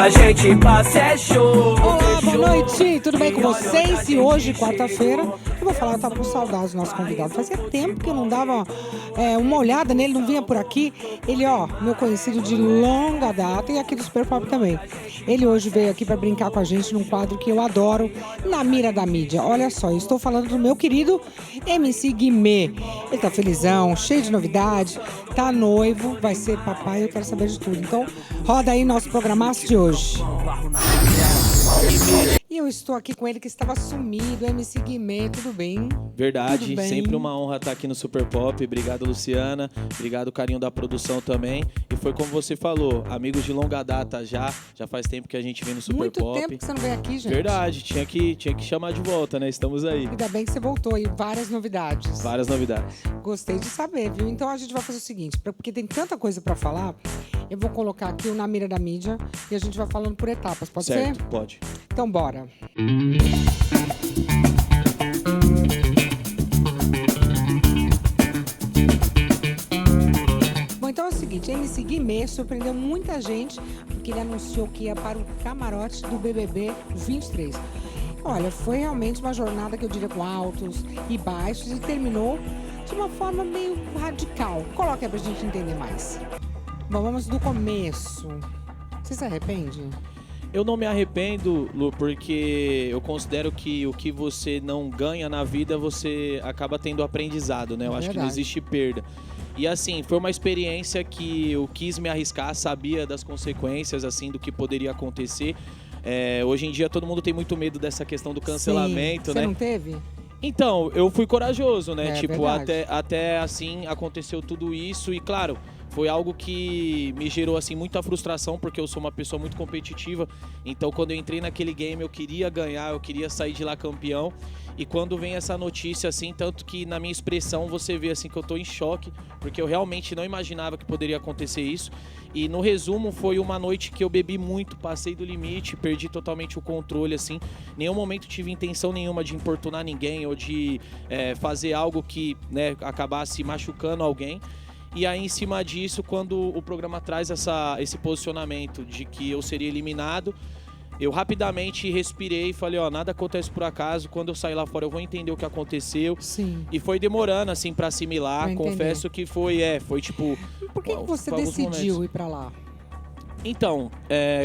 a gente passa é show. Olá, boa noite, tudo bem com vocês? E hoje, quarta-feira, eu vou falar, eu tava com saudades do nosso convidado. Fazia tempo que eu não dava uma olhada nele, não vinha por aqui. Ele, meu conhecido de longa data e aqui do Super Pop também. Ele hoje veio aqui para brincar com a gente num quadro que eu adoro, Na Mira da Mídia. Olha só, eu estou falando do meu querido MC Guimê. Ele tá felizão, cheio de novidade, tá noivo, vai ser papai, eu quero saber de tudo. Então, roda aí nosso programaço de hoje. E eu estou aqui com ele que estava sumido, MC Guimê, tudo bem? Verdade, tudo bem? Sempre uma honra estar aqui no Super Pop. Obrigado, Luciana. Obrigado, carinho da produção também. E foi como você falou, amigos de longa data já faz tempo que a gente vem no Super Muito Pop. tempo que você não veio aqui, gente. Verdade, tinha que chamar de volta, né? Estamos aí. Ainda bem que você voltou e várias novidades. Várias novidades. Gostei de saber, viu? Então a gente vai fazer o seguinte, porque tem tanta coisa pra falar, eu vou colocar aqui o Na Mira da Mídia e a gente vai falando por etapas, pode ser? Certo, pode. Então bora. Bom, então é o seguinte, MC Guimê surpreendeu muita gente porque ele anunciou que ia para o camarote do BBB 23. Olha, foi realmente uma jornada que eu diria com altos e baixos e terminou de uma forma meio radical. Coloca aí pra gente entender mais. Bom, vamos do começo. Você se arrepende? Eu não me arrependo, Lu, porque eu considero que o que você não ganha na vida, você acaba tendo aprendizado, né? Eu acho que não existe perda. E assim, foi uma experiência que eu quis me arriscar, sabia das consequências, assim, do que poderia acontecer. Hoje em dia todo mundo tem muito medo dessa questão do cancelamento, né? Você não teve? Então, eu fui corajoso, né? Tipo, verdade. até assim aconteceu tudo isso e claro, foi algo que me gerou assim muita frustração porque eu sou uma pessoa muito competitiva. Então, quando eu entrei naquele game, eu queria ganhar, eu queria sair de lá campeão. E quando vem essa notícia assim, tanto que na minha expressão você vê assim que eu tô em choque, porque eu realmente não imaginava que poderia acontecer isso. E no resumo, foi uma noite que eu bebi muito, passei do limite, perdi totalmente o controle, assim. Em nenhum momento tive intenção nenhuma de importunar ninguém ou de fazer algo que, né, acabasse machucando alguém. E aí, em cima disso, quando o programa traz esse posicionamento de que eu seria eliminado, eu rapidamente respirei e falei, nada acontece por acaso, quando eu sair lá fora eu vou entender o que aconteceu. Sim. E foi demorando, assim, pra assimilar. Confesso que foi tipo... Por que você decidiu ir pra lá? Então,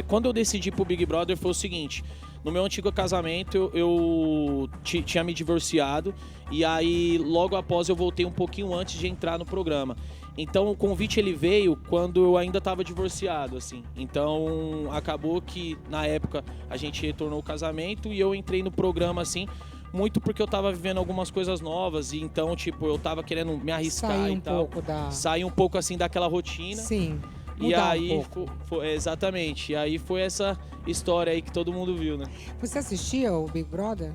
quando eu decidi pro Big Brother foi o seguinte... No meu antigo casamento, eu tinha me divorciado e aí logo após eu voltei um pouquinho antes de entrar no programa. Então o convite ele veio quando eu ainda estava divorciado, assim. Então acabou que na época a gente retornou o casamento e eu entrei no programa assim, muito porque eu tava vivendo algumas coisas novas e então tipo eu tava querendo me arriscar sair um pouco assim daquela rotina. Sim. E aí, exatamente. E aí foi essa história aí que todo mundo viu, né? Você assistia o Big Brother?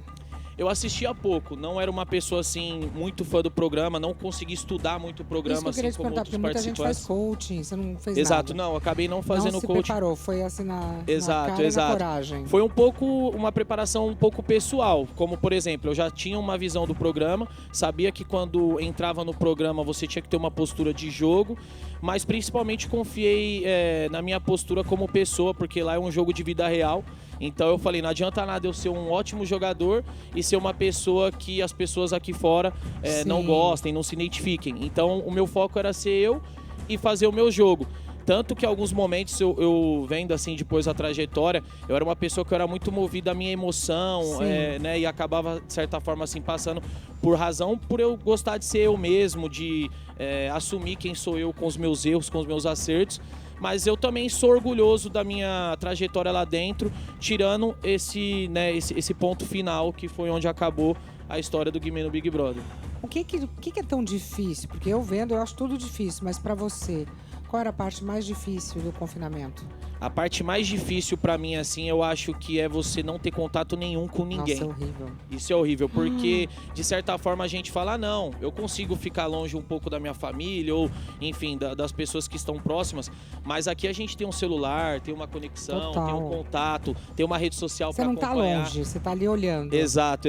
Eu assistia pouco, não era uma pessoa assim muito fã do programa, não consegui estudar muito o programa assim como outros participantes. Muita gente faz coaching, você não fez Exato, nada. Não, acabei não fazendo não se coaching. Preparou, foi assim na Exato. e na coragem. Foi uma preparação um pouco pessoal, como por exemplo, eu já tinha uma visão do programa, sabia que quando entrava no programa você tinha que ter uma postura de jogo, mas principalmente confiei na minha postura como pessoa, porque lá é um jogo de vida real. Então eu falei, não adianta nada eu ser um ótimo jogador e ser uma pessoa que as pessoas aqui fora não gostem, não se identifiquem. Então o meu foco era ser eu e fazer o meu jogo. Tanto que em alguns momentos eu vendo assim depois a trajetória, eu era uma pessoa que eu era muito movida à minha emoção, né? E acabava de certa forma assim passando por eu gostar de ser eu mesmo, de assumir quem sou eu com os meus erros, com os meus acertos. Mas eu também sou orgulhoso da minha trajetória lá dentro, tirando esse ponto final que foi onde acabou a história do Guimê no Big Brother. O que é tão difícil? Porque eu acho tudo difícil, mas pra você, qual era a parte mais difícil do confinamento? A parte mais difícil pra mim, assim, eu acho que é você não ter contato nenhum com ninguém. Nossa, é horrível. Isso é horrível, porque de certa forma a gente fala, não, eu consigo ficar longe um pouco da minha família ou, enfim, das pessoas que estão próximas, mas aqui a gente tem um celular, tem uma conexão, tem um contato, tem uma rede social pra acompanhar. Você não tá longe, você tá ali olhando. Exato.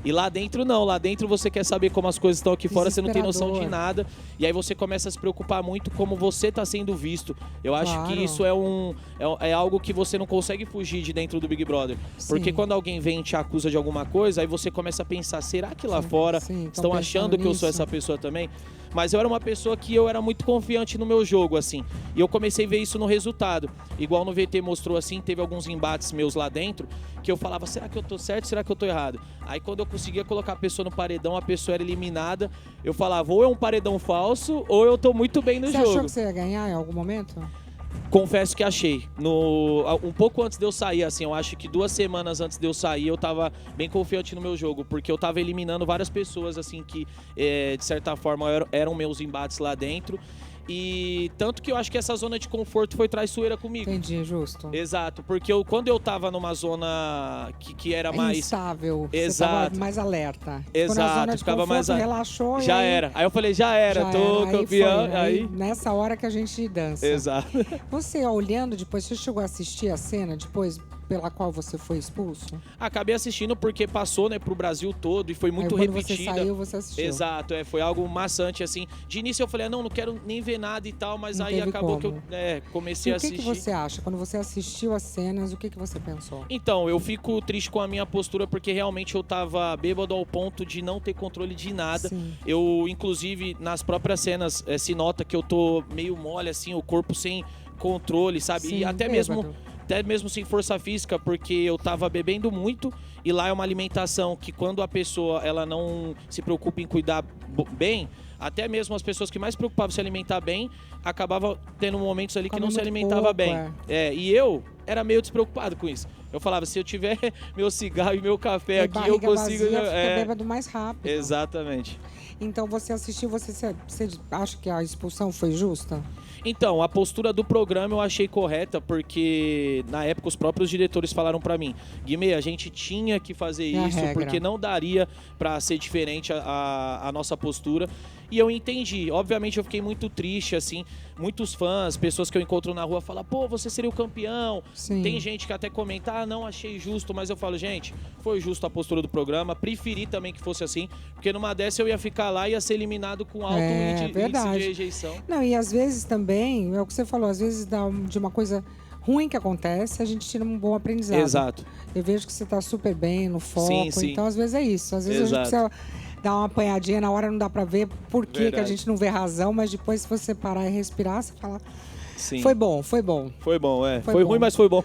E lá dentro não, lá dentro você quer saber como as coisas estão aqui fora, você não tem noção de nada, e aí você começa a se preocupar muito como você tá sendo visto. Eu acho que isso é um é algo que você não consegue fugir de dentro do Big Brother. Porque quando alguém vem e te acusa de alguma coisa, aí você começa a pensar, será que lá fora estão achando que eu sou essa pessoa também? Mas eu era uma pessoa que eu era muito confiante no meu jogo, assim. E eu comecei a ver isso no resultado. Igual no VT mostrou, assim, teve alguns embates meus lá dentro, que eu falava, será que eu tô certo, será que eu tô errado? Aí quando eu conseguia colocar a pessoa no paredão, a pessoa era eliminada, eu falava, ou é um paredão falso, ou eu tô muito bem no jogo. Você achou que você ia ganhar em algum momento? Confesso que achei. Um pouco antes de eu sair, assim, eu acho que 2 semanas antes de eu sair, eu tava bem confiante no meu jogo, porque eu tava eliminando várias pessoas, assim, que de certa forma eram meus embates lá dentro. E tanto que eu acho que essa zona de conforto foi traiçoeira comigo. Entendi, justo. Exato, porque quando eu tava numa zona que era mais... instável. Exato. Você tava mais alerta. Exato, na zona de ficava conforto, mais... relaxou já e era. Aí eu falei, já era, tô campeão. Aí nessa hora que a gente dança. Exato. Você, olhando depois, você chegou a assistir a cena depois pela qual você foi expulso? Acabei assistindo porque passou, né, pro Brasil todo e foi muito aí, quando repetida. Você saiu, você assistiu. Exato, foi algo maçante, assim. De início eu falei, não quero nem ver nada e tal, mas não aí acabou como. que eu comecei a assistir. O que você acha? Quando você assistiu as cenas, o que você pensou? Então, eu fico triste com a minha postura porque realmente eu tava bêbado ao ponto de não ter controle de nada. Sim. Eu, inclusive, nas próprias cenas, se nota que eu tô meio mole, assim, o corpo sem controle, sabe? Sim, e até mesmo sem força física, porque eu tava bebendo muito e lá é uma alimentação que quando a pessoa ela não se preocupa em cuidar bem, até mesmo as pessoas que mais se preocupavam em se alimentar bem, acabavam tendo momentos ali que não se alimentava bem. E eu era meio despreocupado com isso. Eu falava, se eu tiver meu cigarro e meu café aqui, eu consigo... Vazia, fica bêbado mais rápido. Exatamente. Então você assistiu, você acha que a expulsão foi justa? Então, a postura do programa eu achei correta, porque na época os próprios diretores falaram pra mim, Guimê, a gente tinha que fazer isso, porque não daria pra ser diferente a nossa postura. E eu entendi. Obviamente eu fiquei muito triste, assim. Muitos fãs, pessoas que eu encontro na rua falam, pô, você seria o campeão. Sim. Tem gente que até comenta, não achei justo, mas eu falo, gente, foi justo a postura do programa, preferi também que fosse assim, porque numa dessa eu ia ficar lá e ia ser eliminado com alto índice de rejeição. Não, e às vezes também, é o que você falou, às vezes de uma coisa ruim que acontece, a gente tira um bom aprendizado. Exato. Eu vejo que você tá super bem no foco, sim. então às vezes é isso. Às vezes a gente precisa dar uma apanhadinha, na hora não dá pra ver por que a gente não vê razão, mas depois se você parar e respirar, você fala... Sim. Foi bom, foi bom. Foi bom, é. Foi ruim, mas foi bom.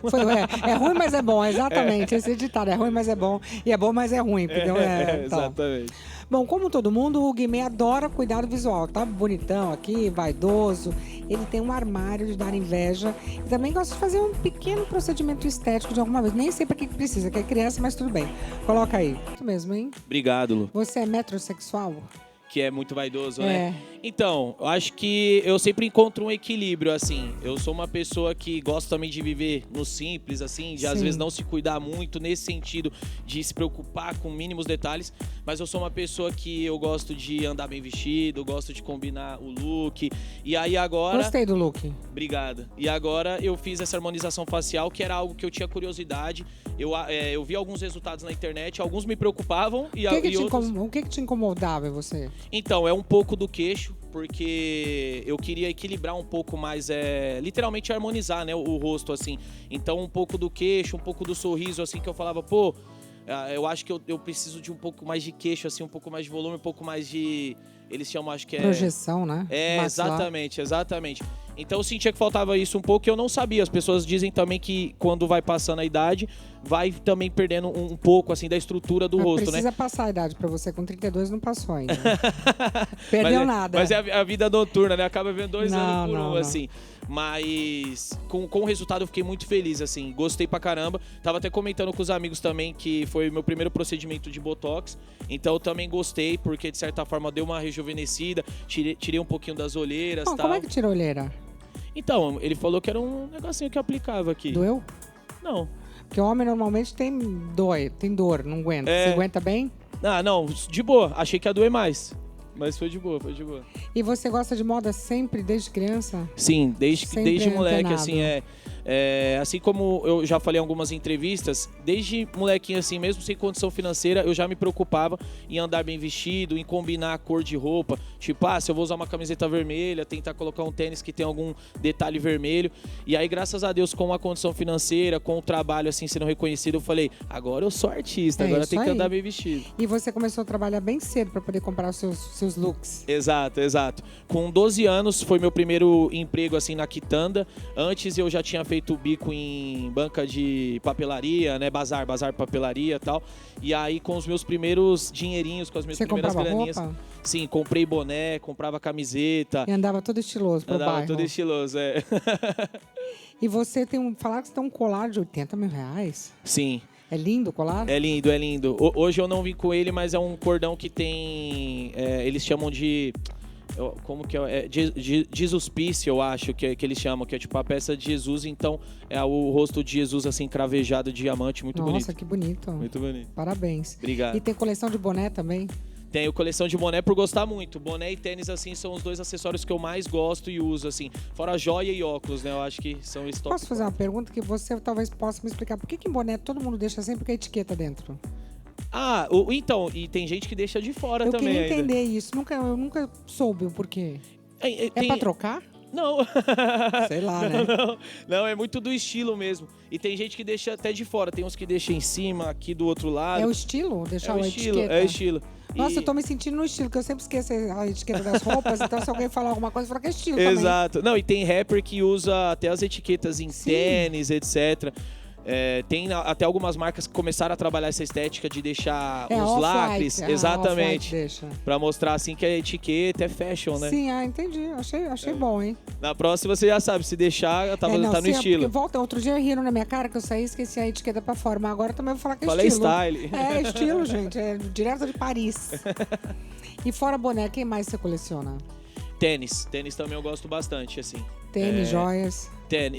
É ruim, mas é bom, exatamente. Esse ditado, é ruim, mas é bom. E é bom, mas é ruim. Entendeu? Exatamente. Bom, como todo mundo, o Guimê adora cuidado visual. Tá bonitão aqui, vaidoso. Ele tem um armário de dar inveja. E também gosta de fazer um pequeno procedimento estético de alguma vez. Nem sei pra que precisa, que é criança, mas tudo bem. Coloca aí. Isso mesmo, hein? Obrigado, Lu. Você é metrosexual? Que é muito vaidoso, né? Então, eu acho que eu sempre encontro um equilíbrio, assim. Eu sou uma pessoa que gosta também de viver no simples, assim, de às vezes não se cuidar muito nesse sentido de se preocupar com mínimos detalhes, mas eu sou uma pessoa que eu gosto de andar bem vestido, gosto de combinar o look. E aí agora... Gostei do look. Obrigado. E agora eu fiz essa harmonização facial, que era algo que eu tinha curiosidade. Eu vi alguns resultados na internet, alguns me preocupavam e outros... O que te incomodava em você? Então, é um pouco do queixo, porque eu queria equilibrar um pouco mais, literalmente harmonizar, né, o rosto, assim. Então, um pouco do queixo, um pouco do sorriso, assim, que eu falava, pô, eu acho que eu preciso de um pouco mais de queixo, assim, um pouco mais de volume, um pouco mais de... Eles chamam, acho que é... Projeção, né? Exatamente. Então eu sentia que faltava isso um pouco e eu não sabia. As pessoas dizem também que quando vai passando a idade, vai também perdendo um pouco, assim, da estrutura do rosto, né? Precisa passar a idade pra você. Com 32 não passou ainda. Perdeu nada. Mas é a vida noturna, né? Acaba vendo 2 anos por não. assim. Mas com o resultado eu fiquei muito feliz, assim. Gostei pra caramba. Tava até comentando com os amigos também que foi o meu primeiro procedimento de Botox. Então eu também gostei, porque de certa forma deu uma rejuvenescida. Tirei um pouquinho das olheiras e tal. Como é que tira a olheira? Então, ele falou que era um negocinho que aplicava aqui. Doeu? Não. Porque o homem normalmente tem dor, não aguenta. Você aguenta bem? Ah, não, de boa. Achei que ia doer mais. Mas foi de boa. E você gosta de moda sempre, desde criança? Sim, desde moleque, antenado. assim, assim como eu já falei em algumas entrevistas, desde molequinho assim, mesmo sem condição financeira, eu já me preocupava em andar bem vestido, em combinar a cor de roupa. Tipo, se eu vou usar uma camiseta vermelha, tentar colocar um tênis que tem algum detalhe vermelho. E aí, graças a Deus, com a condição financeira, com o trabalho assim sendo reconhecido, eu falei, agora eu sou artista, agora tem que andar bem vestido. E você começou a trabalhar bem cedo para poder comprar os seus looks. Exato. Com 12 anos foi meu primeiro emprego assim na quitanda. Antes eu já tinha feito bico em banca de papelaria, né, bazar papelaria e tal. E aí com os meus primeiros dinheirinhos, com as minhas primeiras graninhas. Roupa? Sim, comprei boné, comprava camiseta. E andava todo estiloso pro bairro. Andava todo estiloso, E você falaram que você tem um colar de 80 mil reais? Sim. É lindo o colar? É lindo. Hoje eu não vim com ele, mas é um cordão que tem... eles chamam de... Como que é? Jesuspício, eu acho que eles chamam, que é tipo a peça de Jesus, então é o rosto de Jesus assim cravejado de diamante, muito bonito. Nossa, que bonito. Muito bonito. Parabéns. Obrigado. E tem coleção de boné também? Tenho coleção de boné por gostar muito. Boné e tênis, assim, são os dois acessórios que eu mais gosto e uso, assim. Fora joia e óculos, né? Eu acho que são esses top. Posso fazer uma pergunta que você talvez possa me explicar? Por que em boné todo mundo deixa sempre com a etiqueta dentro? Então, e tem gente que deixa de fora também. Eu queria ainda entender isso. Eu nunca soube o porquê. É pra trocar? Não. Sei lá, né? Não, é muito do estilo mesmo. E tem gente que deixa até de fora. Tem uns que deixam em cima, aqui do outro lado. É o estilo? Deixar a etiqueta? É o estilo. Nossa, eu tô me sentindo no estilo, porque eu sempre esqueço a etiqueta das roupas, então se alguém falar alguma coisa, fala que é estilo Exato. Também. Não, e tem rapper que usa até as etiquetas em tênis, etc. Tem até algumas marcas que começaram a trabalhar essa estética de deixar os lacres, exatamente, para mostrar assim que a etiqueta é fashion, né? Sim, entendi. Achei bom, hein? Na próxima você já sabe, se deixar, tá no estilo. Outro dia riram na minha cara que eu saí e esqueci a etiqueta pra fora, mas agora também vou falar que é Falei estilo. style. É estilo, gente, é direto de Paris. E fora boné, quem mais você coleciona? Tênis também eu gosto bastante, assim. Tênis, joias.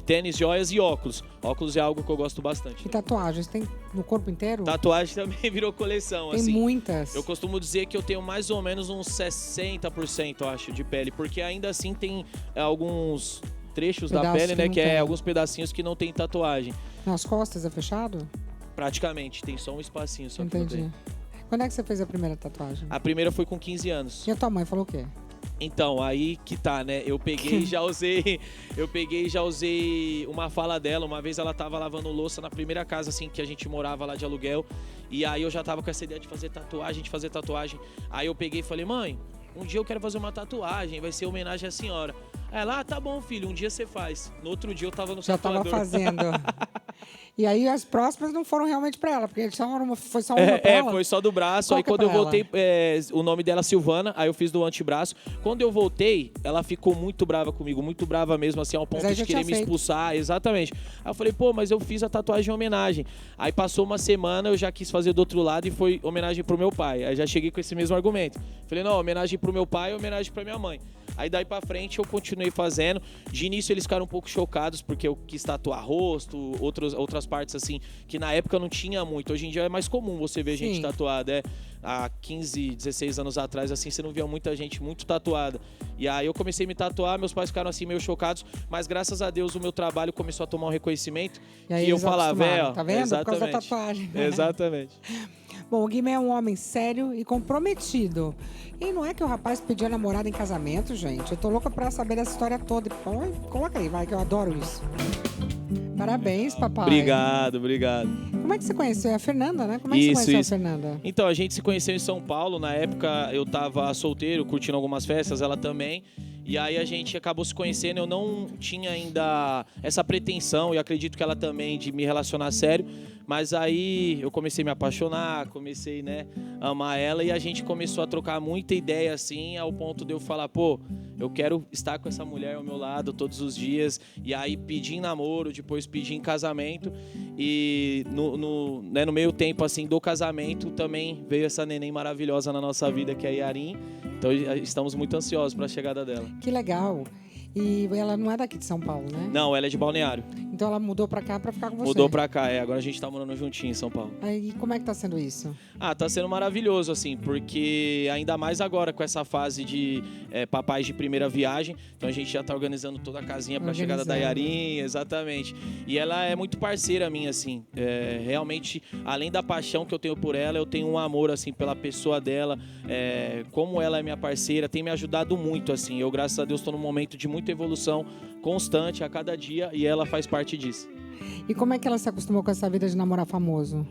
Tênis, joias e óculos. Óculos é algo que eu gosto bastante. E tatuagens? Tem no corpo inteiro? Tatuagem também virou coleção, tem assim. Tem muitas. Eu costumo dizer que eu tenho mais ou menos uns 60%, eu acho, de pele. Porque ainda assim tem alguns trechos da pele, né? Que é alguns pedacinhos que não tem tatuagem. Nas costas é fechado? Praticamente. Tem só um espacinho, só Entendi. que não tem. Quando é que você fez a primeira tatuagem? A primeira foi com 15 anos. E a tua mãe falou o quê? Então, aí que tá, né? Eu peguei e já usei uma fala dela. Uma vez ela tava lavando louça na primeira casa, assim, que a gente morava lá de aluguel. E aí eu já tava com essa ideia de fazer tatuagem. Aí eu peguei e falei, mãe, um dia eu quero fazer uma tatuagem, vai ser homenagem à senhora. Ela, tá bom, filho, um dia você faz. No outro dia eu tava no tatuador. Já tava fazendo. E aí as próximas não foram realmente pra ela, porque foi só uma pra ela? Foi só do braço. Qual aí quando eu voltei, o nome dela é Silvana, aí eu fiz do antebraço. Quando eu voltei, ela ficou muito brava comigo, muito brava mesmo, assim, ao ponto de querer me expulsar. Exatamente. Aí eu falei, mas eu fiz a tatuagem em homenagem. Aí passou uma semana, eu já quis fazer do outro lado e foi homenagem pro meu pai. Aí já cheguei com esse mesmo argumento. Falei, não, homenagem pro meu pai e homenagem pra minha mãe. Aí daí pra frente eu continuei fazendo. De início eles ficaram um pouco chocados porque eu quis tatuar rosto, outras partes assim, que na época não tinha muito. Hoje em dia é mais comum você ver gente tatuada. Há 15, 16 anos atrás, assim, você não via muita gente muito tatuada. E aí eu comecei a me tatuar, meus pais ficaram assim meio chocados, mas graças a Deus o meu trabalho começou a tomar um reconhecimento. E aí eu falava, tá vendo? Exatamente. Por causa da tatuagem. Exatamente. Bom, o Guimê é um homem sério e comprometido. E não é que o rapaz pediu a namorada em casamento, gente? Eu tô louca pra saber dessa história toda. Coloca aí, vai, que eu adoro isso. Parabéns, papai. Obrigado. Como é que você conheceu? É a Fernanda, né? Como é que você conheceu a Fernanda? Então, a gente se conheceu em São Paulo. Na época, eu tava solteiro, curtindo algumas festas, ela também. E aí a gente acabou se conhecendo. Eu não tinha ainda essa pretensão, e acredito que ela também, de me relacionar sério. Mas aí eu comecei a me apaixonar, comecei, né, a amar ela. E a gente começou a trocar muita ideia, assim, ao ponto de eu falar, eu quero estar com essa mulher ao meu lado todos os dias. E aí pedi em namoro, depois pedi em casamento. E no meio tempo, assim, do casamento, também veio essa neném maravilhosa na nossa vida, que é a Yarin. Então estamos muito ansiosos para a chegada dela. Que legal. E ela não é daqui de São Paulo, né? Não, ela é de Balneário. Então ela mudou pra cá pra ficar com você. Mudou pra cá, agora a gente tá morando juntinho em São Paulo. Aí como é que tá sendo isso? Ah, tá sendo maravilhoso, assim, porque ainda mais agora com essa fase de papais de primeira viagem, então a gente já tá organizando toda a casinha pra chegada da Yarinha, exatamente. E ela é muito parceira minha, assim, realmente, além da paixão que eu tenho por ela, eu tenho um amor, assim, pela pessoa dela, como ela é minha parceira, tem me ajudado muito, assim, eu, graças a Deus, tô num momento de muita evolução constante a cada dia e ela faz parte disso. E como é que ela se acostumou com essa vida de namorar famoso?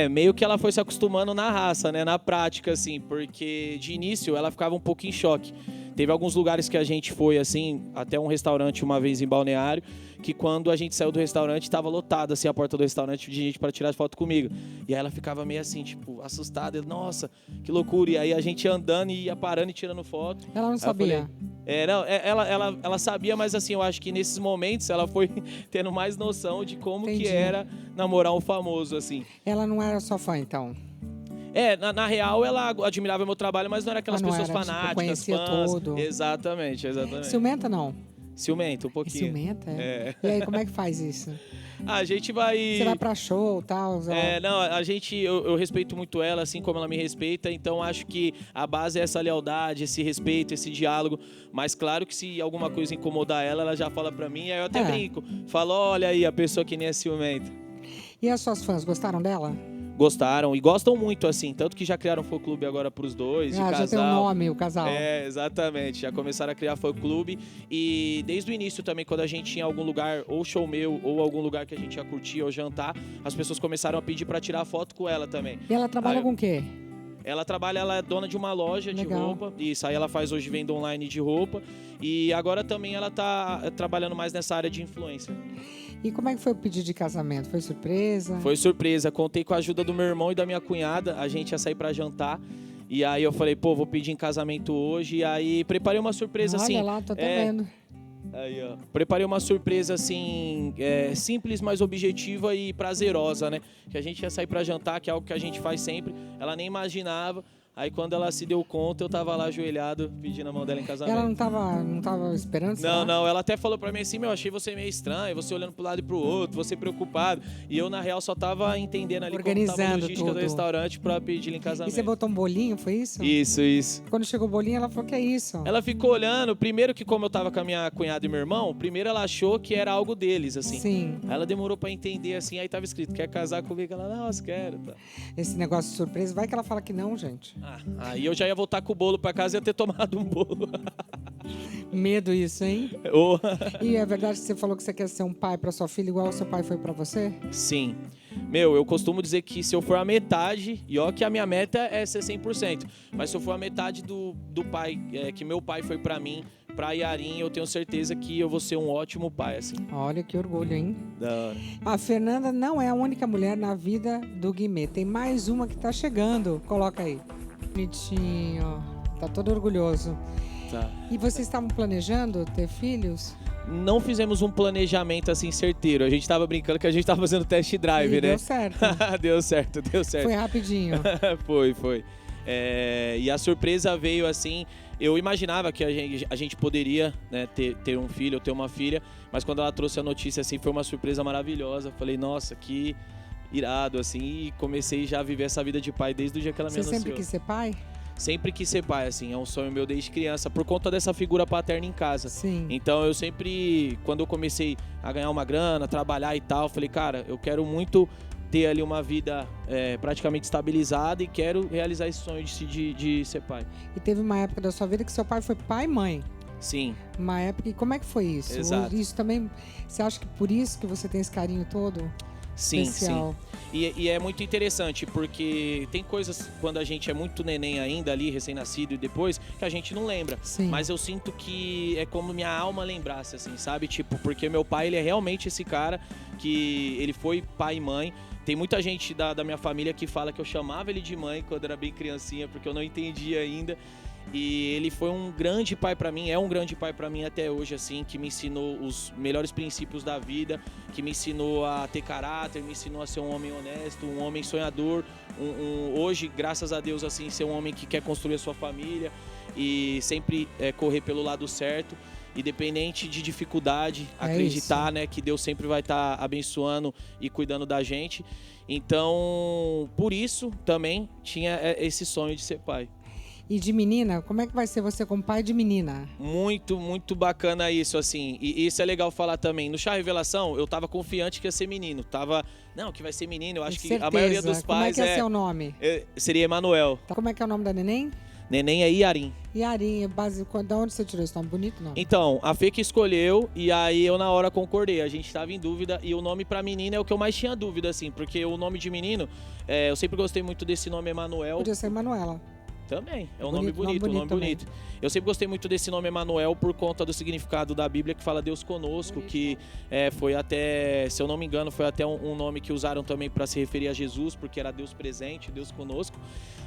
Meio que ela foi se acostumando na raça, né? Na prática, assim, porque de início ela ficava um pouco em choque. Teve alguns lugares que a gente foi, assim, até um restaurante uma vez em Balneário, que quando a gente saiu do restaurante, estava lotado, assim, a porta do restaurante de gente para tirar foto comigo. E aí ela ficava meio assim, tipo, assustada. Nossa, que loucura. E aí a gente andando e ia parando e tirando foto. Ela não sabia? Ela sabia, mas assim, eu acho que nesses momentos ela foi tendo mais noção de como que era namorar um famoso, assim. Ela não era só fã, então? Na real, ela admirava meu trabalho, mas não era aquelas pessoas era, fanáticas, tipo, conhecia fãs. tudo. Exatamente. Ciumenta, não? Ciumenta, um pouquinho. Ciumenta, E aí, como é que faz isso? A gente vai... Você vai pra show e tal? Não, eu respeito muito ela, assim como ela me respeita, então acho que a base é essa lealdade, esse respeito, esse diálogo, mas claro que se alguma coisa incomodar ela, ela já fala pra mim, aí eu até brinco, falo, olha aí, a pessoa que nem é ciumenta. E as suas fãs, gostaram dela? Gostaram e gostam muito, assim, tanto que já criaram fã-clube agora pros dois, de casal. Já tem um nome, o casal. Exatamente, já começaram a criar fã-clube e desde o início também, quando a gente tinha algum lugar, ou show meu, ou algum lugar que a gente ia curtir ou jantar, as pessoas começaram a pedir pra tirar foto com ela também. E ela trabalha com o quê? Ela é dona de uma loja de roupa, isso, aí ela faz hoje venda online de roupa e agora também ela tá trabalhando mais nessa área de influência. E como é que foi o pedido de casamento? Foi surpresa? Foi surpresa, contei com a ajuda do meu irmão e da minha cunhada, a gente ia sair pra jantar e aí eu falei, pô, vou pedir em casamento hoje e aí preparei uma surpresa assim. Olha lá, tô até vendo. Aí, ó. Preparei uma surpresa assim, simples, mas objetiva e prazerosa, né? Que a gente ia sair pra jantar, que é algo que a gente faz sempre. Ela nem imaginava. Aí quando ela se deu conta, eu tava lá ajoelhado, pedindo a mão dela em casamento. Ela não tava esperando? Não, ela até falou pra mim assim, achei você meio estranho, você olhando pro lado e pro outro, você preocupado. E eu, na real, só tava entendendo ali como tava a logística do restaurante pra pedir ela em casamento. E você botou um bolinho, foi isso? Isso. Quando chegou o bolinho, ela falou, que é isso? Ela ficou olhando, primeiro que como eu tava com a minha cunhada e meu irmão, primeiro ela achou que era algo deles, assim. Sim. Aí ela demorou pra entender, assim, aí tava escrito, quer casar comigo? Ela, não, quero. Tá. Esse negócio de surpresa, vai que ela fala que não, gente. Aí eu já ia voltar com o bolo pra casa e ia ter tomado um bolo. Medo isso, hein? E é verdade que você falou que você quer ser um pai pra sua filha igual o seu pai foi pra você? Sim. Eu costumo dizer que se eu for a metade, e ó que a minha meta é ser 100%, mas se eu for a metade do pai, que meu pai foi pra mim, pra Yarin, eu tenho certeza que eu vou ser um ótimo pai, assim. Olha que orgulho, hein? Da hora. A Fernanda não é a única mulher na vida do Guimê. Tem mais uma que tá chegando. Coloca aí. Bonitinho. Tá todo orgulhoso. Tá. E vocês estavam planejando ter filhos? Não fizemos um planejamento assim certeiro. A gente tava brincando que a gente tava fazendo test drive, né? Deu certo. Deu certo. Foi rapidinho. Foi. E a surpresa veio assim. Eu imaginava que a gente poderia, né, ter um filho ou ter uma filha, mas quando ela trouxe a notícia assim, foi uma surpresa maravilhosa. Falei, nossa, que irado, assim, e comecei já a viver essa vida de pai desde o dia que ela me anunciou. Você sempre quis ser pai? Sempre quis ser pai, assim, é um sonho meu desde criança, por conta dessa figura paterna em casa. Sim. Então eu sempre, quando eu comecei a ganhar uma grana, trabalhar e tal, falei, cara, eu quero muito ter ali uma vida praticamente estabilizada e quero realizar esse sonho de ser pai. E teve uma época da sua vida que seu pai foi pai e mãe. Sim. Uma época, e como é que foi isso? Exato. Isso também, você acha que por isso que você tem esse carinho todo? Sim, especial? Sim. E é muito interessante, porque tem coisas, quando a gente é muito neném ainda ali, recém-nascido e depois, que a gente não lembra. Sim. Mas eu sinto que é como minha alma lembrasse, assim, sabe? Tipo, porque meu pai, ele é realmente esse cara que ele foi pai e mãe. Tem muita gente da minha família que fala que eu chamava ele de mãe quando era bem criancinha, porque eu não entendia ainda. E ele foi um grande pai pra mim, é um grande pai pra mim até hoje, assim, que me ensinou os melhores princípios da vida, que me ensinou a ter caráter, me ensinou a ser um homem honesto, um homem sonhador, hoje, graças a Deus, assim, ser um homem que quer construir a sua família e sempre correr pelo lado certo. independente de dificuldade, É acreditar, né, que Deus sempre vai estar abençoando e cuidando da gente. Então, por isso também tinha esse sonho de ser pai. E de menina, como é que vai ser você como pai de menina? Muito, muito bacana isso, assim. E isso é legal falar também. No Chá Revelação, eu tava confiante que ia ser menino. Não, que vai ser menino. Eu acho que a maioria dos Como é pais que é seu nome? seria Emanuel. Como é que é o nome da neném? Neném é Iarim. Yarin, de onde você tirou esse nome? Bonito, não? Então, a Fê que escolheu e aí eu na hora concordei. A gente tava em dúvida e o nome pra menina é o que eu mais tinha dúvida, assim. Porque o nome de menino, eu sempre gostei muito desse nome Emanuel. Podia ser Manuela. Também, é um nome bonito. Eu sempre gostei muito desse nome Emanuel por conta do significado da Bíblia que fala Deus conosco, que foi até, se eu não me engano, foi até um nome que usaram também para se referir a Jesus, porque era Deus presente, Deus conosco.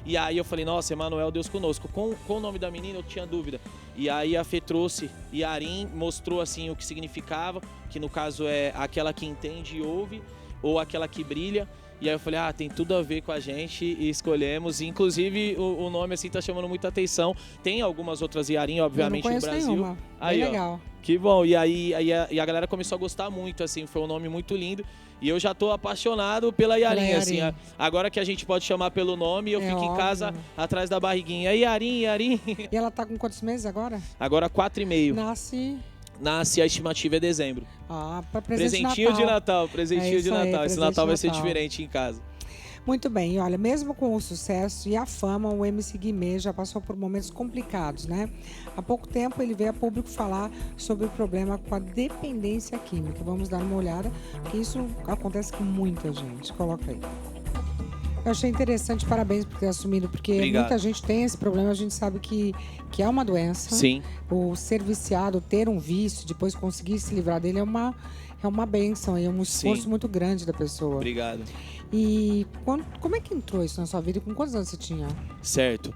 E aí eu falei, nossa, Emanuel, Deus conosco. Com o nome da menina eu tinha dúvida. E aí a Fê trouxe Yarim, mostrou assim o que significava, que no caso é aquela que entende e ouve, ou aquela que brilha. E aí eu falei, tem tudo a ver com a gente e escolhemos. Inclusive, o nome assim tá chamando muita atenção. Tem algumas outras Yarim, obviamente, eu não no conheço Brasil. Nenhuma. Aí, Bem legal. Que bom. E aí a galera começou a gostar muito, assim, foi um nome muito lindo. E eu já tô apaixonado pela Yarim, assim. Agora que a gente pode chamar pelo nome, eu fico óbvio. em casa atrás da barriguinha. E Yarim. E ela tá com quantos meses agora? Agora 4,5. Nasce A estimativa é dezembro. Pra Presentinho de Natal, presentinho de Natal. Esse Natal vai ser Natal. diferente em casa. Muito bem, e olha, mesmo com o sucesso e a fama, o MC Guimê já passou por momentos complicados, né? Há pouco tempo ele veio a público falar sobre o problema com a dependência química. Vamos dar uma olhada, porque isso acontece com muita gente. Coloca aí. Eu achei interessante, parabéns por ter assumido, porque Obrigado. Muita gente tem esse problema, a gente sabe que é uma doença. Sim. O ser viciado, ter um vício, depois conseguir se livrar dele é uma bênção, é um esforço Sim. muito grande da pessoa. Obrigado. E como é que entrou isso na sua vida? E com quantos anos você tinha? Certo.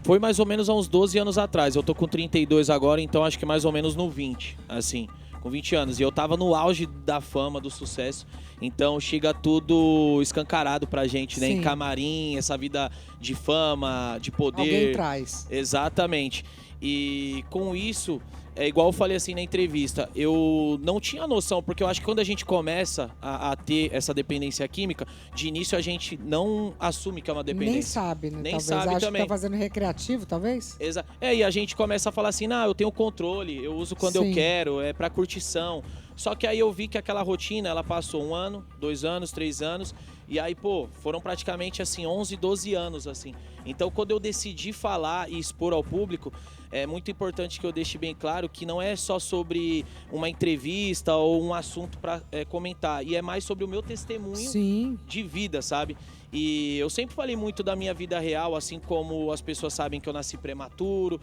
Foi mais ou menos há uns 12 anos atrás. Eu tô com 32 agora, então acho que mais ou menos no 20, assim, com 20 anos. E eu tava no auge da fama, do sucesso. Então chega tudo escancarado pra gente, né? Sim. Em camarim, essa vida de fama, de poder. Alguém traz. Exatamente. E com isso, é igual eu falei assim na entrevista, eu não tinha noção, porque eu acho que quando a gente começa a ter essa dependência química, de início a gente não assume que é uma dependência. Nem sabe, né? Nem Talvez. sabe Acha também. que tá fazendo recreativo, talvez? E a gente começa a falar assim, eu tenho controle, eu uso quando Sim. eu quero, é pra curtição. Só que aí eu vi que aquela rotina, ela passou 1 ano, 2 anos, 3 anos, e aí, foram praticamente assim, 11, 12 anos, assim. Então, quando eu decidi falar e expor ao público, é muito importante que eu deixe bem claro que não é só sobre uma entrevista ou um assunto para comentar, e é mais sobre o meu testemunho Sim. de vida, sabe? E eu sempre falei muito da minha vida real, assim como as pessoas sabem que eu nasci prematuro,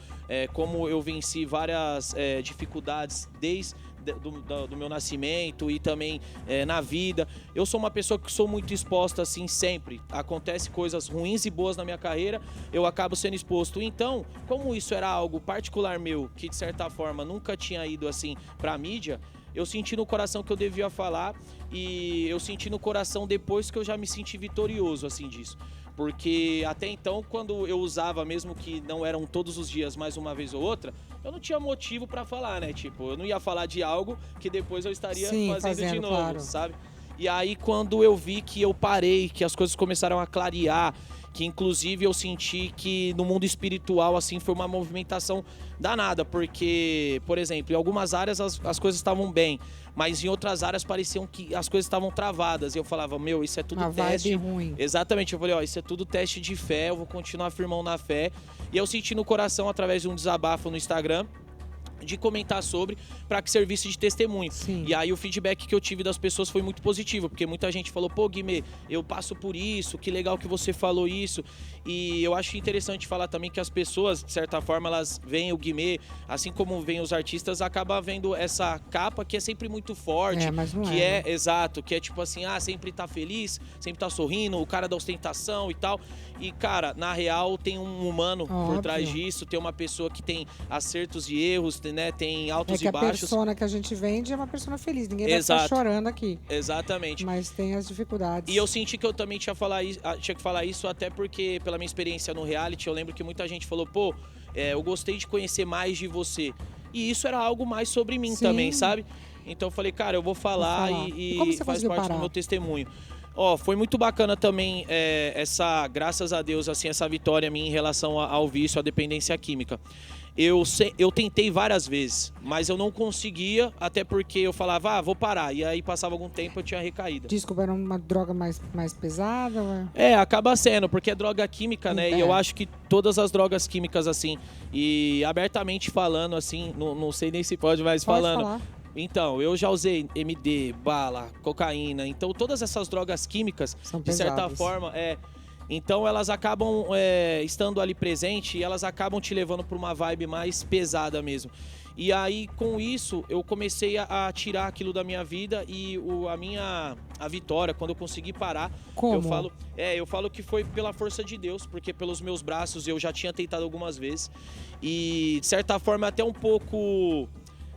como eu venci várias dificuldades desde do meu nascimento e também na vida. Eu sou uma pessoa que sou muito exposta, assim, sempre. Acontece coisas ruins e boas na minha carreira, eu acabo sendo exposto. Então, como isso era algo particular meu, que de certa forma nunca tinha ido, assim, pra mídia, eu senti no coração que eu devia falar e eu senti no coração depois que eu já me senti vitorioso, assim, disso. Porque até então, quando eu usava, mesmo que não eram todos os dias, mais uma vez ou outra, eu não tinha motivo pra falar, né? Tipo, eu não ia falar de algo que depois eu estaria fazendo de novo, claro. sabe? E aí, quando eu vi que eu parei, que as coisas começaram a clarear, que inclusive eu senti que no mundo espiritual, assim, foi uma movimentação danada, porque, por exemplo, em algumas áreas as coisas estavam bem, mas em outras áreas pareciam que as coisas estavam travadas, e eu falava, isso é tudo Uma teste. vibe ruim. Exatamente, eu falei, isso é tudo teste de fé, eu vou continuar firmão na fé, e eu senti no coração, através de um desabafo no Instagram, de comentar sobre, para que servisse de testemunho. Sim. E aí o feedback que eu tive das pessoas foi muito positivo, porque muita gente falou, Guimê, eu passo por isso, que legal que você falou isso. E eu acho interessante falar também que as pessoas, de certa forma, elas veem o Guimê, assim como veem os artistas, acaba vendo essa capa que é sempre muito forte, mas não que é, né? exato, que é tipo assim, sempre tá feliz, sempre tá sorrindo, o cara da ostentação e tal. E, cara, na real tem um humano por trás disso, tem uma pessoa que tem acertos e erros, né? Tem altos e baixos. A persona que a gente vende é uma persona feliz, ninguém vai ficar chorando aqui. Exatamente. Mas tem as dificuldades. E eu senti que eu também tinha que falar isso até porque, pela minha experiência no reality, eu lembro que muita gente falou, eu gostei de conhecer mais de você. E isso era algo mais sobre mim Sim. também, sabe? Então eu falei, cara, eu vou falar E como você faz conseguiu parte parar? do meu testemunho. Ó, foi muito bacana também graças a Deus, assim, essa vitória minha em relação ao vício, à dependência química. Eu tentei várias vezes, mas eu não conseguia, até porque eu falava, vou parar. E aí passava algum tempo, eu tinha recaída. Desculpa, era uma droga mais pesada? Ou... Acaba sendo, porque é droga química, né? E eu acho que todas as drogas químicas, assim, e abertamente falando, assim, não sei nem se pode, mas Pode falando. falar. Então, eu já usei MD, bala, cocaína. Então, todas essas drogas químicas, São de certa pesadas. forma, então elas acabam estando ali presente e elas acabam te levando para uma vibe mais pesada mesmo. E aí, com isso, eu comecei a tirar aquilo da minha vida e a vitória, quando eu consegui parar, Como? eu falo que foi pela força de Deus, porque pelos meus braços eu já tinha tentado algumas vezes. E, de certa forma, até um pouco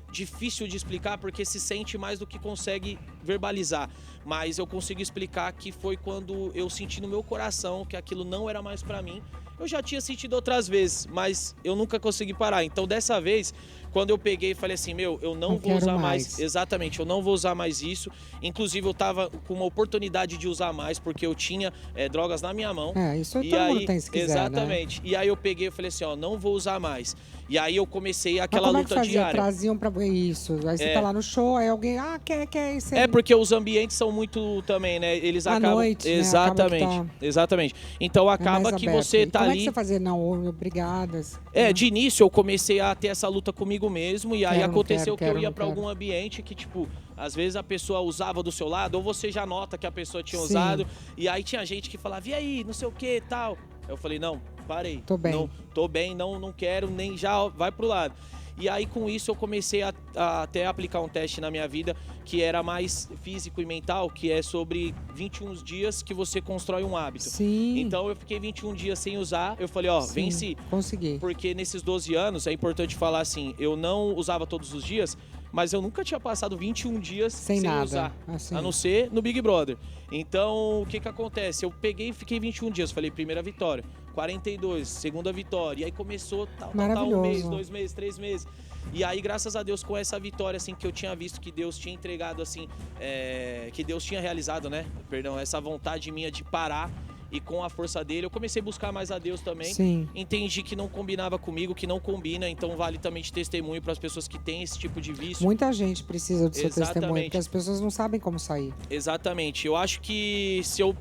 difícil de explicar, porque se sente mais do que consegue verbalizar. Mas eu consigo explicar que foi quando eu senti no meu coração que aquilo não era mais pra mim. Eu já tinha sentido outras vezes, mas eu nunca consegui parar. Então, dessa vez, quando eu peguei e falei assim, eu não vou usar mais. Exatamente, eu não vou usar mais isso. Inclusive, eu tava com uma oportunidade de usar mais, porque eu tinha drogas na minha mão. Isso E todo aí, mundo tem, se quiser, exatamente. né? E aí eu peguei e falei assim, não vou usar mais. E aí eu comecei aquela Mas como luta é que fazia? diária. Traziam pra isso. Aí você tá lá no show, aí alguém, quer isso aí. Porque os ambientes são muito também, né? Eles À acabam. noite, né? Exatamente. Acaba que Exatamente. Então acaba mais que aberto. você E tá como ali. é que você fazia? Não, obrigada. De início eu comecei a ter essa luta comigo mesmo. E aí Quero, não aconteceu quero, que eu ia não pra quero. algum ambiente que, tipo, às vezes a pessoa usava do seu lado, ou você já nota que a pessoa tinha Sim. usado. E aí tinha gente que falava, e aí, não sei o que tal. Eu falei, não, parei. Tô bem. Não, tô bem, não quero, nem já vai pro lado. E aí, com isso, eu comecei a até aplicar um teste na minha vida que era mais físico e mental, que é sobre 21 dias que você constrói um hábito. Sim. Então, eu fiquei 21 dias sem usar. Eu falei, Sim, venci. Consegui. Porque nesses 12 anos, é importante falar assim, eu não usava todos os dias, mas eu nunca tinha passado 21 dias Sem sem nada, usar. assim. A não ser no Big Brother. Então, o que acontece? Eu peguei e fiquei 21 dias. Falei, primeira vitória. 42, segunda vitória. E aí começou tal, um mês, 2 meses, 3 meses. E aí, graças a Deus, com essa vitória, assim, que eu tinha visto que Deus tinha entregado, assim, que Deus tinha realizado, né? Perdão, essa vontade minha de parar. E com a força dele, eu comecei a buscar mais a Deus também. Sim. Entendi que não combinava comigo, que não combina. Então, vale também de testemunho para as pessoas que têm esse tipo de vício. Muita gente precisa do seu Exatamente. testemunho, porque as pessoas não sabem como sair. Exatamente. Eu acho que se eu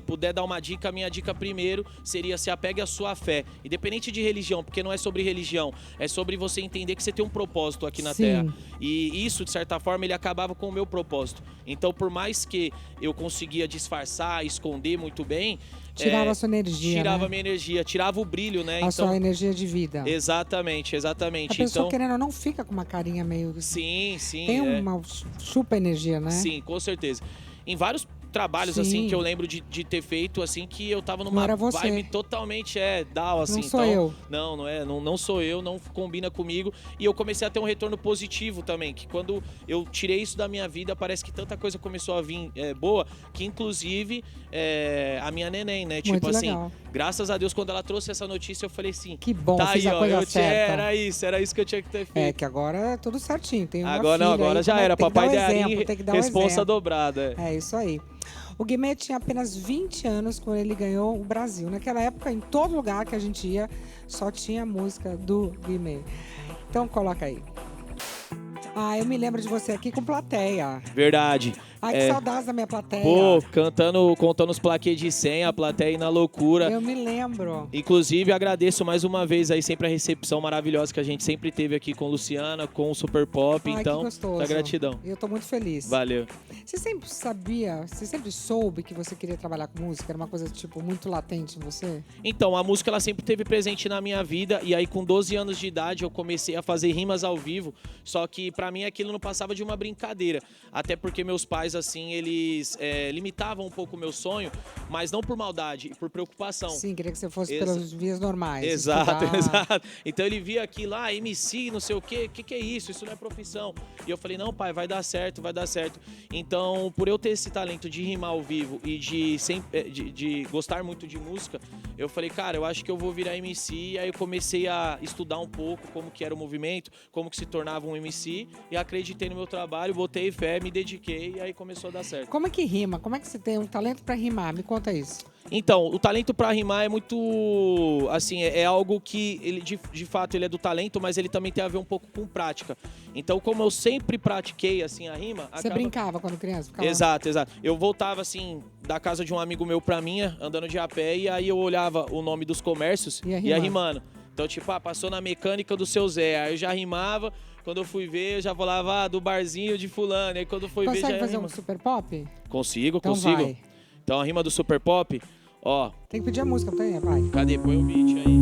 puder dar uma dica, a minha dica primeiro seria se apegue à sua fé. Independente de religião, porque não é sobre religião. É sobre você entender que você tem um propósito aqui na Sim. Terra. E isso, de certa forma, ele acabava com o meu propósito. Então, por mais que eu conseguia disfarçar, esconder muito bem... Tirava a sua energia, Tirava né? a minha energia, tirava o brilho, né? A sua energia de vida. Exatamente. A pessoa, Então, querendo ou não, fica com uma carinha meio... sim. Tem uma chupa energia, né? Sim, com certeza. Em vários trabalhos, Sim. assim, que eu lembro de ter feito, assim, que eu tava numa Não era você. vibe totalmente down, assim. Não sou então, eu. Não sou eu, não combina comigo. E eu comecei a ter um retorno positivo também, que quando eu tirei isso da minha vida, parece que tanta coisa começou a vir boa, que inclusive a minha neném, né? Tipo Muito assim, legal. graças a Deus, quando ela trouxe essa notícia, eu falei assim... Que bom, tá fiz aí, a ó, coisa certa. era isso que eu tinha que ter feito. Que agora é tudo certinho. Tem uma Agora não, filha agora aí, já como era. tem que dar Papai o Dearim, exemplo, tem que dar o responsa exemplo. dobrada. É isso aí. O Guimê tinha apenas 20 anos quando ele ganhou o Brasil. Naquela época, em todo lugar que a gente ia, só tinha música do Guimê. Então, coloca aí. Eu me lembro de você aqui com plateia. Verdade. Ai, que saudades da minha plateia. Pô, contando os plaquês de 100, a plateia aí na loucura. Eu me lembro. Inclusive, agradeço mais uma vez aí sempre a recepção maravilhosa que a gente sempre teve aqui com Luciana, com o Super Pop. Ai, Então, que gostoso. da gratidão. Eu tô muito feliz. Valeu. Você sempre soube que você queria trabalhar com música? Era uma coisa, tipo, muito latente em você? Então, a música ela sempre esteve presente na minha vida. E aí, com 12 anos de idade, eu comecei a fazer rimas ao vivo. Só que, pra mim, aquilo não passava de uma brincadeira. Até porque meus pais, assim, eles limitavam um pouco o meu sonho, mas não por maldade, por preocupação. Sim, queria que você fosse pelas vias normais. Exato, estudar. exato. Então ele via aqui lá, MC, não sei o que é isso? Isso não é profissão. E eu falei, não, pai, vai dar certo, vai dar certo. Então, por eu ter esse talento de rimar ao vivo e de gostar muito de música, eu falei, cara, eu acho que eu vou virar MC. E aí eu comecei a estudar um pouco como que era o movimento, como que se tornava um MC, e acreditei no meu trabalho, botei fé, me dediquei, e aí começou a dar certo. Como é que rima? Como é que você tem um talento pra rimar? Me conta isso. Então, o talento pra rimar é muito, assim, é algo que, ele, de fato, ele é do talento, mas ele também tem a ver um pouco com prática. Então, como eu sempre pratiquei, assim, a rima... Você brincava quando criança? Ficava... Exato, exato. Eu voltava, assim, da casa de um amigo meu pra minha, andando de a pé, e aí eu olhava o nome dos comércios e ia rimando. Então, tipo, passou na mecânica do seu Zé, aí eu já rimava, quando eu fui ver, eu já falava, do barzinho de fulano, aí quando foi ver, já Consegue fazer rima. um super pop? Consigo, então consigo. Vai. Então, a rima do super pop, ó... Tem que pedir a música, não tem? Vai. Cadê? Põe o beat aí.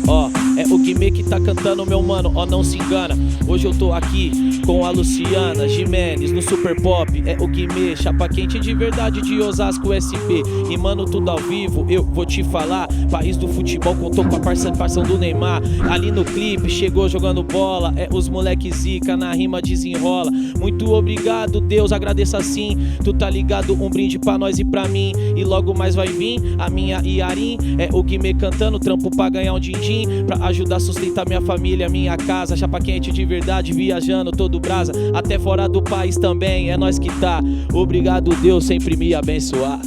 Ó, é o Guimê que tá cantando, meu mano, ó, não se engana. Hoje eu tô aqui com a Luciana Gimenez no Super Pop. É o Guimê, chapa quente de verdade de Osasco SP. Rimando tudo ao vivo, eu vou te falar. País do futebol contou com a participação do Neymar. Ali no clipe, chegou jogando bola. É os moleque zica, na rima desenrola. Muito obrigado, Deus, agradeço assim. Tu tá ligado, um brinde pra nós e pra mim. E logo mais vai vir a minha Yarin. É o Guimê cantando, trampo pra ganhar um din-din, pra ajudar a sustentar minha família, minha casa. Chapa quente de verdade, viajando todo brasa, até fora do país também, é nós que tá. Obrigado, Deus, sempre me abençoar.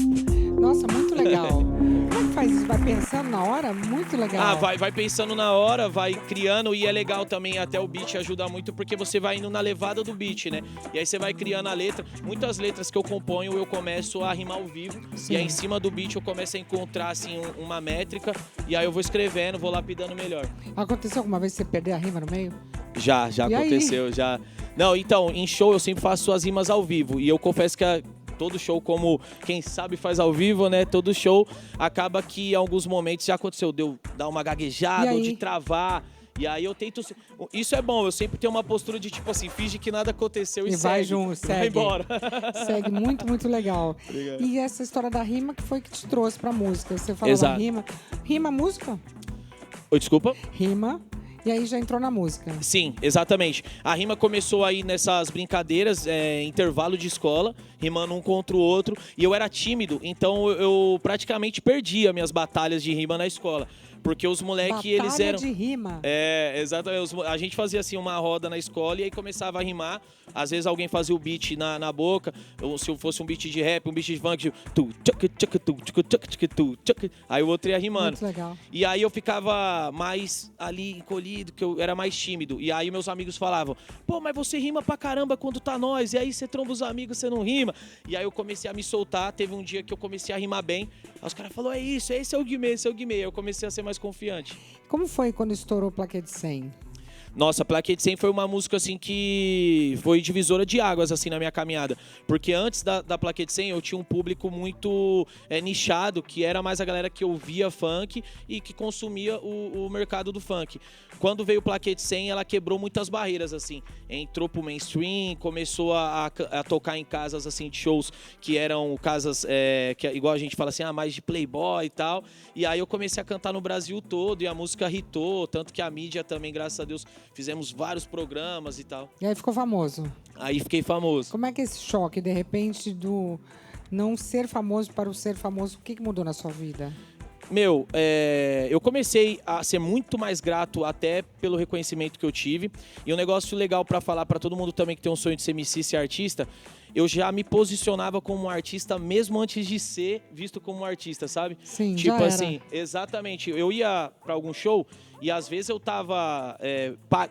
Nossa, muito legal. Como é que faz isso? Vai pensando na hora? Muito legal. Ah, vai pensando na hora, vai criando, e é legal também, até o beat ajuda muito, porque você vai indo na levada do beat, né? E aí você vai criando a letra. Muitas letras que eu componho, eu começo a rimar ao vivo. Sim. E aí em cima do beat eu começo a encontrar, assim, uma métrica, e aí eu vou escrevendo, vou lapidando melhor. Aconteceu alguma vez você perder a rima no meio? Já e aconteceu, aí? já. Não, então, em show eu sempre faço as rimas ao vivo, e eu confesso que todo show, como quem sabe faz ao vivo, né? Todo show acaba que em alguns momentos já aconteceu de eu dar uma gaguejada ou de travar. E aí eu tento... Isso é bom, eu sempre tenho uma postura de tipo assim, finge que nada aconteceu e segue. Vai junto, segue. Vai embora. Segue, muito, muito legal. Obrigado. E essa história da rima que foi que te trouxe pra música. Você falou da rima. Rima música? Oi, desculpa? Rima. E aí já entrou na música. Sim, exatamente. A rima começou aí nessas brincadeiras, intervalo de escola, rimando um contra o outro. E eu era tímido, então eu praticamente perdia minhas batalhas de rima na escola. Porque os moleques, eles eram... de rima. Exatamente. A gente fazia assim uma roda na escola e aí começava a rimar. Às vezes alguém fazia o beat na boca, ou se fosse um beat de rap, um beat de funk, aí o outro ia rimando. Muito legal. E aí eu ficava mais ali encolhido, que eu era mais tímido. E aí meus amigos falavam, pô, mas você rima pra caramba quando tá nós, e aí você tromba os amigos, você não rima. E aí eu comecei a me soltar, teve um dia que eu comecei a rimar bem. Aí os caras falaram, esse é o Guimê, esse é o Guimê. Aí eu comecei a ser mais confiante. Como foi quando estourou Plaquete 100? Nossa, Plaquete 100 foi uma música, assim, que foi divisora de águas, assim, na minha caminhada. Porque antes da Plaquete 100 eu tinha um público muito nichado, que era mais a galera que ouvia funk e que consumia o mercado do funk. Quando veio o Plaquete 100, ela quebrou muitas barreiras, assim. Entrou pro mainstream, começou a tocar em casas, assim, de shows que eram casas, que, igual a gente fala assim, mais de playboy e tal. E aí eu comecei a cantar no Brasil todo e a música hitou, tanto que a mídia também, graças a Deus, fizemos vários programas e tal. E aí ficou famoso. Aí fiquei famoso. Como é que é esse choque, de repente, do não ser famoso para o ser famoso, o que mudou na sua vida? Meu, eu comecei a ser muito mais grato até pelo reconhecimento que eu tive. E um negócio legal pra falar pra todo mundo também que tem um sonho de ser MC, ser artista, eu já me posicionava como um artista mesmo antes de ser visto como um artista, sabe? Sim, tipo já assim, era. exatamente. Eu ia pra algum show e às vezes eu tava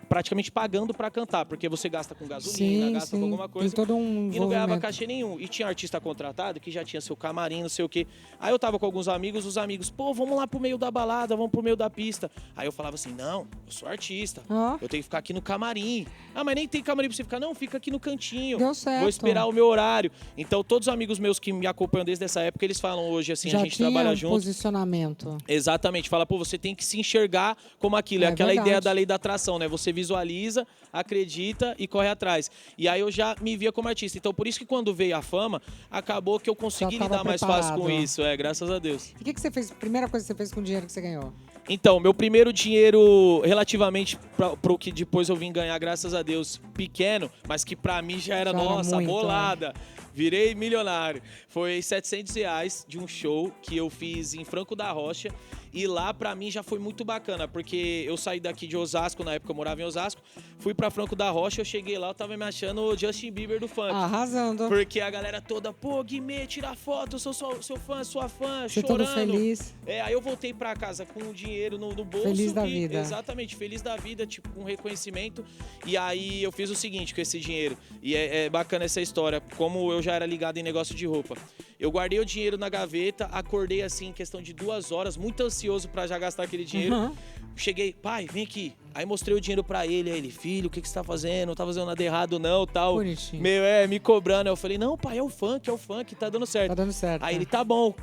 praticamente pagando pra cantar, porque você gasta com gasolina, gasta com alguma coisa. Tem todo um e não ganhava cachê nenhum. E tinha artista contratado que já tinha seu camarim, não sei o quê. Aí eu tava com alguns amigos, os amigos, pô, vamos lá pro meio da balada, vamos pro meio da pista. Aí eu falava assim, não, eu sou artista, eu tenho que ficar aqui no camarim. Ah, mas nem tem camarim pra você ficar. Não, fica aqui no cantinho. Deu certo. Vou esperar o o meu horário. Então, todos os amigos meus que me acompanham desde essa época, eles falam hoje, assim, Já a gente tinha trabalha um junto. posicionamento. Exatamente. Fala, pô, você tem que se enxergar como aquilo. É aquela verdade. ideia da lei da atração, né? Você visualiza, acredita e corre atrás. E aí eu já me via como artista. Então, por isso que quando veio a fama, acabou que eu consegui tava lidar mais fácil com preparado. isso. Graças a Deus. E o que você fez? Primeira coisa que você fez com o dinheiro que você ganhou? Então, meu primeiro dinheiro, relativamente pro que depois eu vim ganhar, graças a Deus, pequeno, mas que pra mim já era, Já era nossa, muito, bolada. Virei milionário. Foi R$ 700 de um show que eu fiz em Franco da Rocha. E lá, pra mim, já foi muito bacana, porque eu saí daqui de Osasco, na época eu morava em Osasco, fui pra Franco da Rocha, eu cheguei lá, eu tava me achando o Justin Bieber do funk. Arrasando. Porque a galera toda, pô, Guimê, tira foto, eu sou seu fã, sua fã, Você chorando. todo feliz. Aí eu voltei pra casa com o dinheiro no bolso. Feliz da vida. Exatamente, feliz da vida, tipo, um reconhecimento. E aí eu fiz o seguinte com esse dinheiro. E é bacana essa história, como eu já era ligado em negócio de roupa. Eu guardei o dinheiro na gaveta, acordei assim em questão de 2 horas, muito ansioso pra já gastar aquele dinheiro. Uhum. Cheguei, pai, vem aqui. Aí mostrei o dinheiro pra ele, aí ele, filho, o que você tá fazendo? Não tá fazendo nada errado não, tal. Bonitinho. Me cobrando. Eu falei, não, pai, é o funk, tá dando certo. Tá dando certo. Aí ele, tá bom,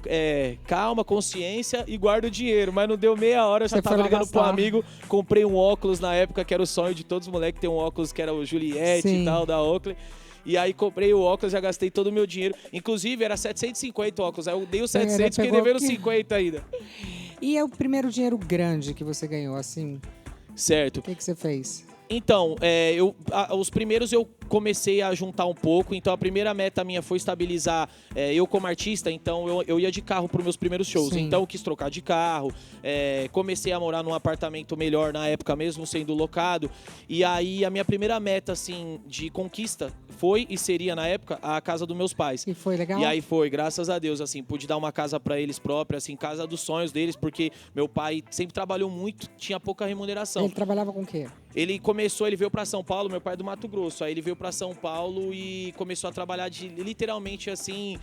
calma, consciência e guarda o dinheiro. Mas não deu meia hora, eu já Você tava foi lá ligando pro gastar. amigo. Comprei um óculos na época, que era o sonho de todos os moleques, ter um óculos que era o Juliette Sim. e tal, da Oakley. E aí comprei o óculos, já gastei todo o meu dinheiro. Inclusive, era 750 o óculos. Aí eu dei os 700, fiquei pegou devendo aqui. 50 ainda. E é o primeiro dinheiro grande que você ganhou, assim? Certo. O que você fez? Então, os primeiros eu comecei a juntar um pouco, então a primeira meta minha foi estabilizar eu como artista, então eu ia de carro para os meus primeiros shows, Sim. então eu quis trocar de carro, comecei a morar num apartamento melhor na época mesmo sendo locado, e aí a minha primeira meta assim de conquista foi e seria na época a casa dos meus pais. E foi legal? E aí foi, graças a Deus, assim, pude dar uma casa para eles própria, assim, casa dos sonhos deles, porque meu pai sempre trabalhou muito, tinha pouca remuneração. Ele trabalhava com o quê? Ele veio para São Paulo, meu pai é do Mato Grosso, aí ele veio para São Paulo e começou a trabalhar de literalmente assim,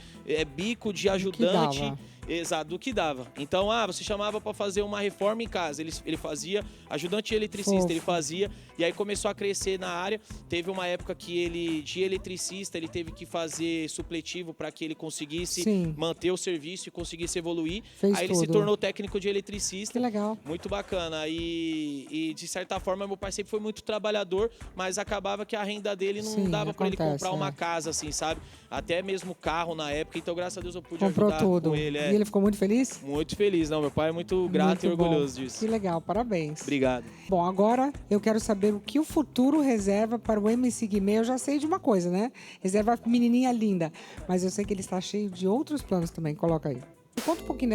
bico de ajudante. dava. Exato, do que dava. Então, você chamava para fazer uma reforma em casa, ele fazia, ajudante eletricista, Fofo. ele fazia, e aí começou a crescer na área. Teve uma época que ele, de eletricista, ele teve que fazer supletivo para que ele conseguisse Sim. manter o serviço e conseguisse evoluir. Fez Aí ele se tudo. tornou técnico de eletricista. Que legal. Muito bacana. E de certa forma, meu pai sempre foi muito trabalhador, mas acabava que a renda dele não Sim, dava para ele acontece, comprar uma é. casa, assim, sabe? Até mesmo carro na época. Então, graças a Deus, eu pude Comprou ajudar tudo. com ele. E ele ficou muito feliz? Muito feliz. Não, meu pai é muito grato e Muito bom. orgulhoso disso. Que legal, parabéns. Obrigado. Bom, agora eu quero saber o que o futuro reserva para o MC Guimê. Eu já sei de uma coisa, né? Reserva a menininha linda. Mas eu sei que ele está cheio de outros planos também. Coloca aí. Conta um pouquinho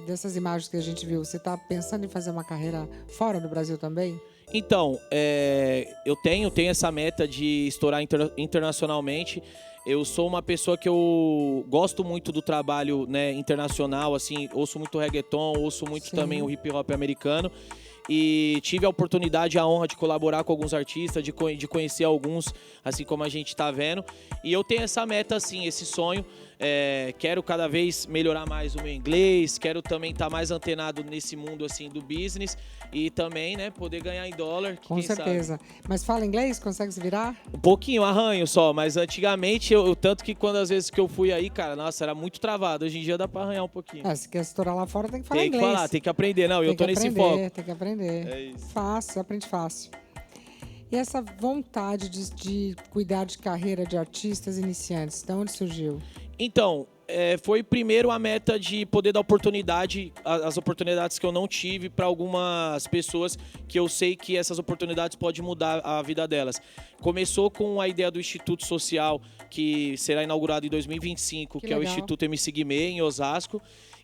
dessas imagens que a gente viu. Você está pensando em fazer uma carreira fora do Brasil também? Então, eu tenho essa meta de estourar internacionalmente. Eu sou uma pessoa que eu gosto muito do trabalho, né, internacional, assim, ouço muito reggaeton, ouço muito Sim. também o hip hop americano. E tive a oportunidade, a honra de colaborar com alguns artistas, de conhecer alguns, assim como a gente tá vendo. E eu tenho essa meta, assim, esse sonho. Quero cada vez melhorar mais o meu inglês, quero também estar mais antenado nesse mundo, assim, do business. E também, né, poder ganhar em dólar. Com quem certeza. Mas fala inglês? Consegue se virar? Um pouquinho, arranho só, mas antigamente, tanto que quando às vezes que eu fui aí, cara, nossa, era muito travado. Hoje em dia dá pra arranhar um pouquinho. Se quer estourar lá fora, tem que falar Tem que inglês. falar, tem que aprender. Não, eu tô nesse aprender, foco. Tem que aprender. É isso. Fácil, aprende fácil. E essa vontade de cuidar de carreira de artistas iniciantes, de onde surgiu? Então, foi primeiro a meta de poder dar oportunidade, as oportunidades que eu não tive para algumas pessoas que eu sei que essas oportunidades podem mudar a vida delas. Começou com a ideia do Instituto Social, que será inaugurado em 2025, que é o legal. Instituto MC Guimê, em Osasco.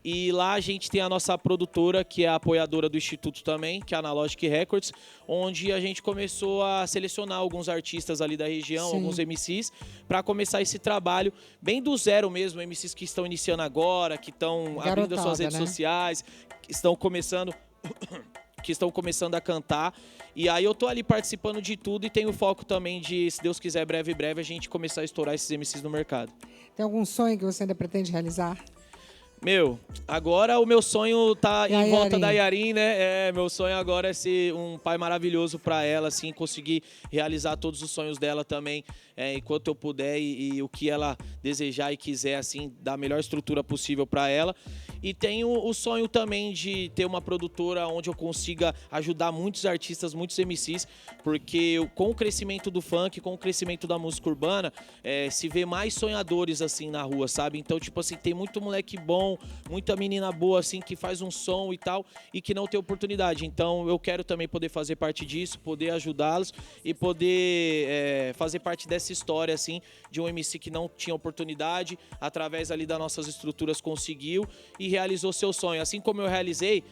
E lá a gente tem a nossa produtora, que é a apoiadora do Instituto também, que é a Analogic Records, onde a gente começou a selecionar alguns artistas ali da região, Sim. alguns MCs, para começar esse trabalho bem do zero mesmo, MCs que estão iniciando agora, que estão abrindo as suas Garotada, redes né? sociais, que estão começando... que estão começando a cantar. E aí eu tô ali participando de tudo e tenho foco também de, se Deus quiser, breve, a gente começar a estourar esses MCs no mercado. Tem algum sonho que você ainda pretende realizar? Meu, agora o meu sonho tá E a em volta Yarin? da Yarin, né? Meu sonho agora é ser um pai maravilhoso pra ela, assim, conseguir realizar todos os sonhos dela também. enquanto eu puder e o que ela desejar e quiser, assim, dar a melhor estrutura possível para ela. E tenho o sonho também de ter uma produtora onde eu consiga ajudar muitos artistas, muitos MCs, porque com o crescimento do funk, com o crescimento da música urbana, se vê mais sonhadores, assim, na rua, sabe? Então, tipo assim, tem muito moleque bom, muita menina boa, assim, que faz um som e tal, e que não tem oportunidade. Então, eu quero também poder fazer parte disso, poder ajudá-los e poder fazer parte dessa história, assim, de um MC que não tinha oportunidade, através ali das nossas estruturas conseguiu e realizou seu sonho. Assim como eu realizei,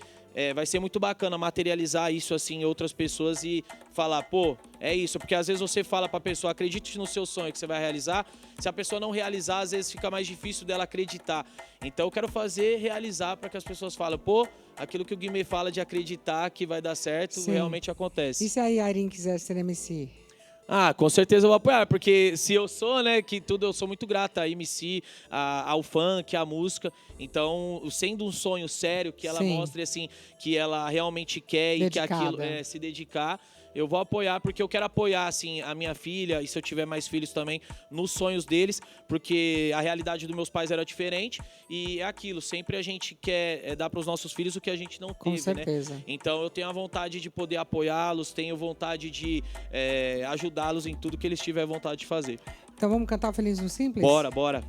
vai ser muito bacana materializar isso assim em outras pessoas e falar, pô, é isso. Porque às vezes você fala pra pessoa, acredite no seu sonho que você vai realizar. Se a pessoa não realizar, às vezes fica mais difícil dela acreditar. Então eu quero realizar para que as pessoas falem, pô, aquilo que o Guimê fala de acreditar que vai dar certo, Sim. realmente acontece. E se a Yarin quiser ser MC? Ah, com certeza eu vou apoiar, porque se eu sou, né, que tudo, eu sou muito grata a MC, ao funk, à música. Então, sendo um sonho sério, que ela Sim. mostre, assim, que ela realmente quer Dedicada. e que aquilo se dedicar, eu vou apoiar, porque eu quero apoiar, assim, a minha filha, e se eu tiver mais filhos também, nos sonhos deles, porque a realidade dos meus pais era diferente, e é aquilo, sempre a gente quer dar para os nossos filhos o que a gente não Com teve, certeza. né? Então eu tenho a vontade de poder apoiá-los, tenho vontade de ajudá-los em tudo que eles tiverem vontade de fazer. Então vamos cantar Feliz no Simples? Bora, bora.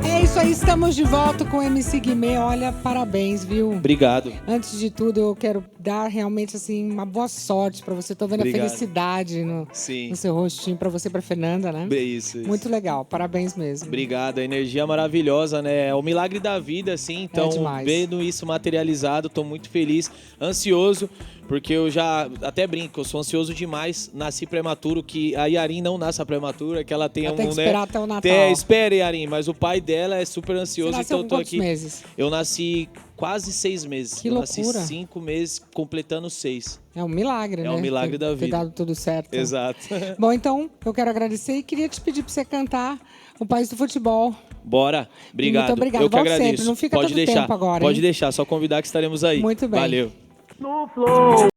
É isso aí, estamos de volta com o MC Guimê. Olha, parabéns, viu? Obrigado. Antes de tudo, eu quero dar realmente assim uma boa sorte pra você. Tô vendo Obrigado. a felicidade no Sim. seu rostinho, pra você e pra Fernanda, né? Isso. Muito legal, parabéns mesmo. Obrigado, a energia maravilhosa, né? É o milagre da vida, assim. Então, demais. vendo isso materializado, tô muito feliz, ansioso, porque eu já até brinco, eu sou ansioso demais, nasci prematuro, que a Yarin não nasce prematura, que ela tem Ela tem que esperar até o Natal. Espere, Yarin, mas o pai dela é super ansioso, Você nasceu então eu com tô quantos aqui. meses? Eu nasci quase 6 meses. Que eu loucura. nasci 5 meses, completando 6. É um milagre, né? É um milagre da Ter vida. dado tudo certo. Exato. Bom, então, eu quero agradecer e queria te pedir pra você cantar O País do Futebol. Bora. Obrigado. Muito obrigado. Eu que Volte agradeço. sempre. Não fica Pode tanto deixar. tempo agora, Pode hein? deixar, só convidar que estaremos aí. Muito bem. Valeu. No flow.